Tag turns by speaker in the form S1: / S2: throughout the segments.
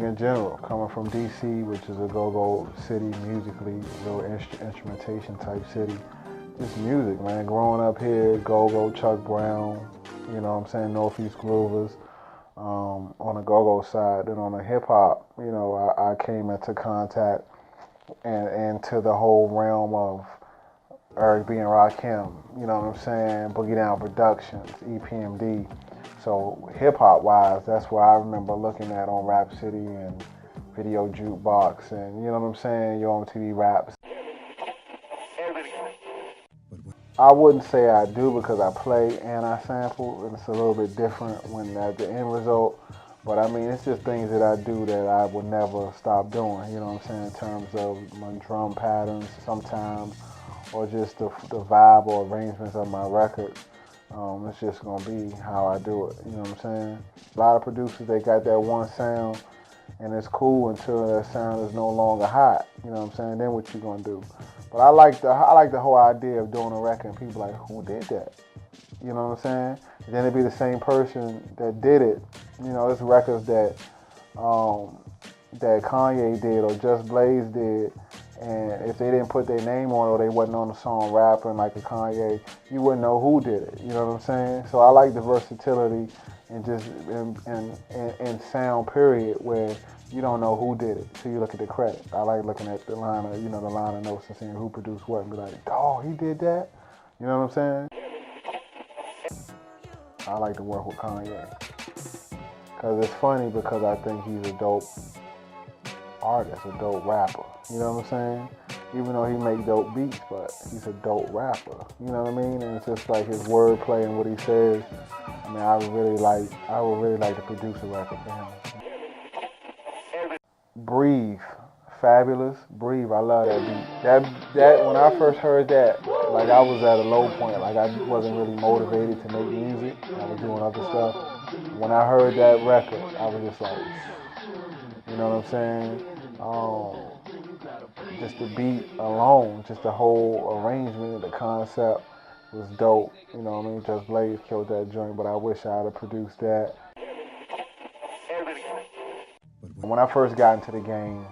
S1: in general, coming from DC, which is a go-go city musically, real instrumentation type city. Just music, man. Growing up here, go-go, Chuck Brown, you know what I'm saying, Northeast Groovers, on the go-go side. Then on the hip-hop, you know, I came into contact and into the whole realm of Eric B. and Rakim, you know what I'm saying, Boogie Down Productions, EPMD. So hip-hop wise, that's where I remember looking at on Rap City and Video Jukebox and, you know what I'm saying, Yo MTV Raps. I wouldn't say I do because I play and I sample, and it's a little bit different when at the end result. But I mean, it's just things that I do that I would never stop doing, you know what I'm saying, in terms of my drum patterns sometimes, or just the vibe or arrangements of my records. It's just gonna be how I do it, you know what I'm saying? A lot of producers, they got that one sound, and it's cool until that sound is no longer hot, you know what I'm saying? Then what you gonna do? But I like the whole idea of doing a record and people like, who did that? You know what I'm saying? And then it'd be the same person that did it. You know, it's records that that Kanye did or Just Blaze did, and if they didn't put their name on it or they wasn't on the song rapping like a Kanye, you wouldn't know who did it. You know what I'm saying? So I like the versatility and just in sound period where you don't know who did it till you look at the credit. I like looking at the line of notes and seeing who produced what and be like, oh, he did that? You know what I'm saying? I like to work with Kanye. Because it's funny because I think he's a dope artist, a dope rapper. You know what I'm saying? Even though he make dope beats, but he's a dope rapper. You know what I mean? And it's just like his wordplay and what he says. I mean, I would really like to produce a record for him. Breathe. Fabulous. Breathe. I love that beat. That when I first heard that, like I was at a low point. Like I wasn't really motivated to make music. I was doing other stuff. When I heard that record, I was just like, you know what I'm saying? Just the beat alone, just the whole arrangement, the concept was dope. You know what I mean? Just Blaze killed that joint, but I wish I had produced that. When I first got into the game,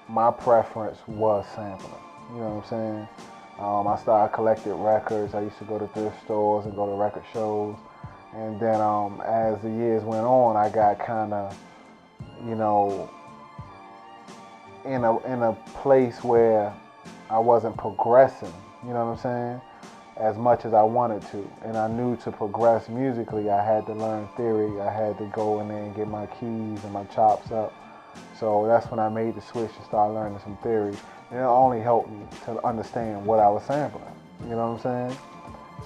S1: my preference was sampling. You know what I'm saying? I started collecting records. I used to go to thrift stores and go to record shows. And then as the years went on, I got kind of, you know, in a place where I wasn't progressing, you know what I'm saying, as much as I wanted to. And I knew to progress musically, I had to learn theory. I had to go in there and get my keys and my chops up. So that's when I made the switch and started learning some theory. And it only helped me to understand what I was sampling, you know what I'm saying?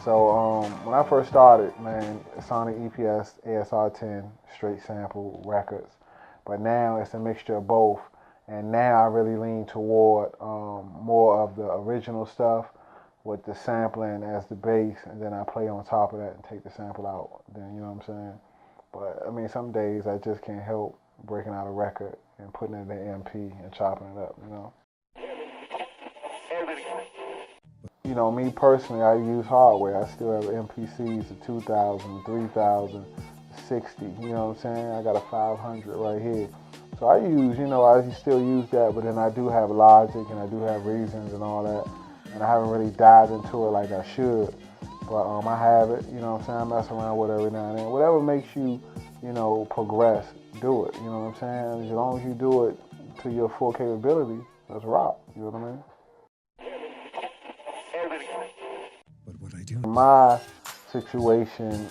S1: So when I first started, man, Sonic EPS, ASR10, straight sample records. But now it's a mixture of both. And now I really lean toward more of the original stuff with the sampling as the bass, and then I play on top of that and take the sample out. Then, you know what I'm saying? But I mean, some days I just can't help breaking out a record and putting it in the MP and chopping it up, you know? You know, me personally, I use hardware. I still have MPCs of 2,000, 3,000, 60, you know what I'm saying? I got a 500 right here. So I use, you know, I still use that, but then I do have Logic and I do have Reasons and all that. And I haven't really dived into it like I should. But I have it, you know what I'm saying? I mess around with it every now and then. Whatever makes you, you know, progress, do it. You know what I'm saying? As long as you do it to your full capability, let's rock. You know what I mean? My situation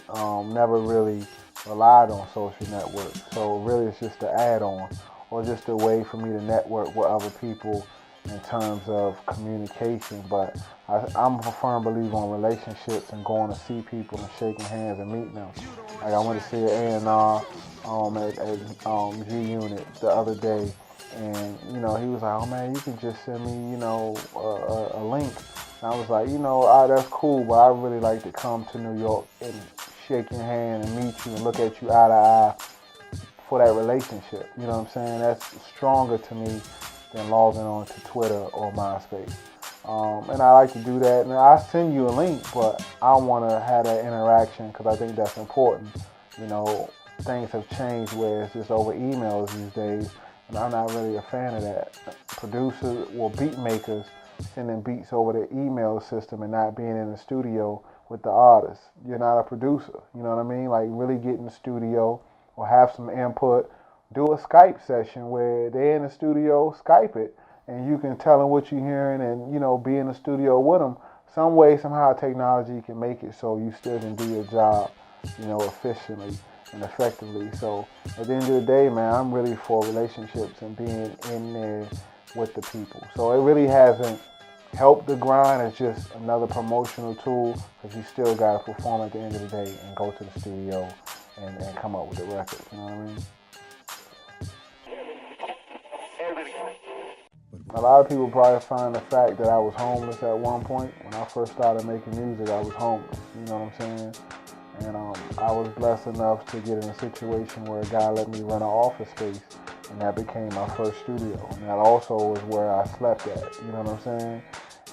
S1: never really relied on social networks. So really it's just an add-on or just a way for me to network with other people in terms of communication. But I'm a firm believer in relationships and going to see people and shaking hands and meeting them. Like I went to see an A&R at G-Unit the other day, and you know, he was like, oh man, you can just send me, you know, a link. And I was like, you know, that's cool, but I really like to come to New York and shake your hand and meet you and look at you eye to eye for that relationship. You know what I'm saying? That's stronger to me than logging on to Twitter or MySpace. And I like to do that. And I send you a link, but I want to have that interaction because I think that's important. You know, things have changed where it's just over emails these days, and I'm not really a fan of that. Producers or beat makers sending beats over the email system and not being in the studio with the artist. You're not a producer, you know what I mean? Like, really get in the studio or have some input. Do a Skype session where they're in the studio, Skype it, and you can tell them what you're hearing and, you know, be in the studio with them. Some way, somehow, technology can make it so you still can do your job, you know, efficiently and effectively. So at the end of the day, man, I'm really for relationships and being in there with the people. So it really hasn't helped the grind. It's just another promotional tool, because you still got to perform at the end of the day and go to the studio and come up with the record. You know what I mean? A lot of people probably find the fact that I was homeless at one point. When I first started making music, I was homeless. You know what I'm saying? And I was blessed enough to get in a situation where a guy let me rent an office space, and that became my first studio. And that also was where I slept at. You know what I'm saying?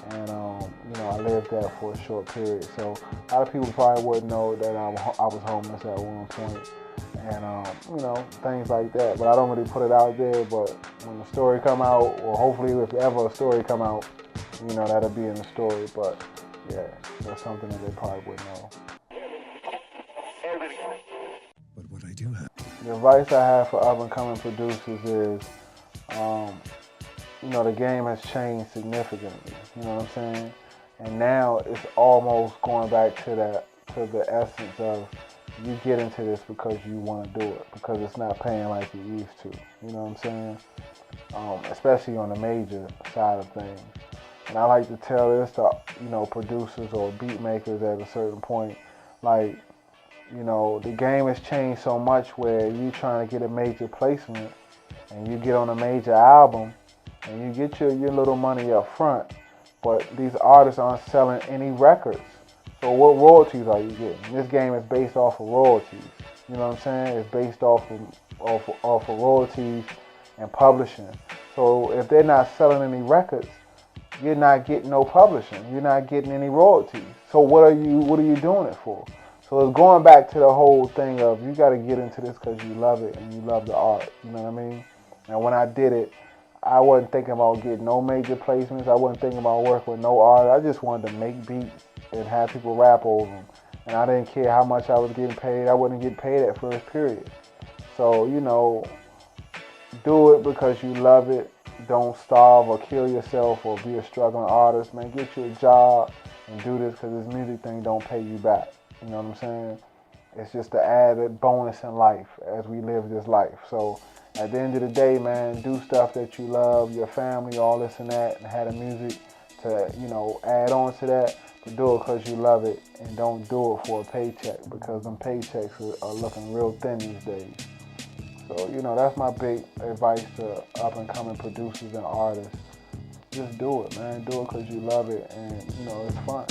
S1: And you know, I lived there for a short period. So a lot of people probably wouldn't know that I was homeless at one point. And you know, things like that. But I don't really put it out there. But when the story come out, or hopefully if ever a story come out, you know, that'll be in the story. But yeah, that's something that they probably wouldn't know.
S2: But what I do have.
S1: The advice I have for up and coming producers is, you know, the game has changed significantly. You know what I'm saying? And now it's almost going back to the essence of, you get into this because you want to do it, because it's not paying like you used to. You know what I'm saying? Especially on the major side of things. And I like to tell this to, you know, producers or beat makers at a certain point, like, you know, the game has changed so much where you trying to get a major placement and you get on a major album and you get your little money up front, but these artists aren't selling any records. So what royalties are you getting? This game is based off of royalties. You know what I'm saying? It's based off of royalties and publishing. So if they're not selling any records, you're not getting no publishing. You're not getting any royalties. So what are you doing it for? So it's going back to the whole thing of, you got to get into this because you love it and you love the art. You know what I mean? And when I did it, I wasn't thinking about getting no major placements. I wasn't thinking about working with no art. I just wanted to make beats and have people rap over them. And I didn't care how much I was getting paid. I wouldn't get paid at first, period. So, you know, do it because you love it. Don't starve or kill yourself or be a struggling artist. Man, get you a job and do this, because this music thing don't pay you back. You know what I'm saying? It's just the added bonus in life as we live this life. So at the end of the day, man, do stuff that you love, your family, all this and that, and have the music to, you know, add on to that. To do it because you love it, and don't do it for a paycheck, because them paychecks are looking real thin these days. So, you know, that's my big advice to up and coming producers and artists. Just do it, man. Do it because you love it, and, you know, it's fun.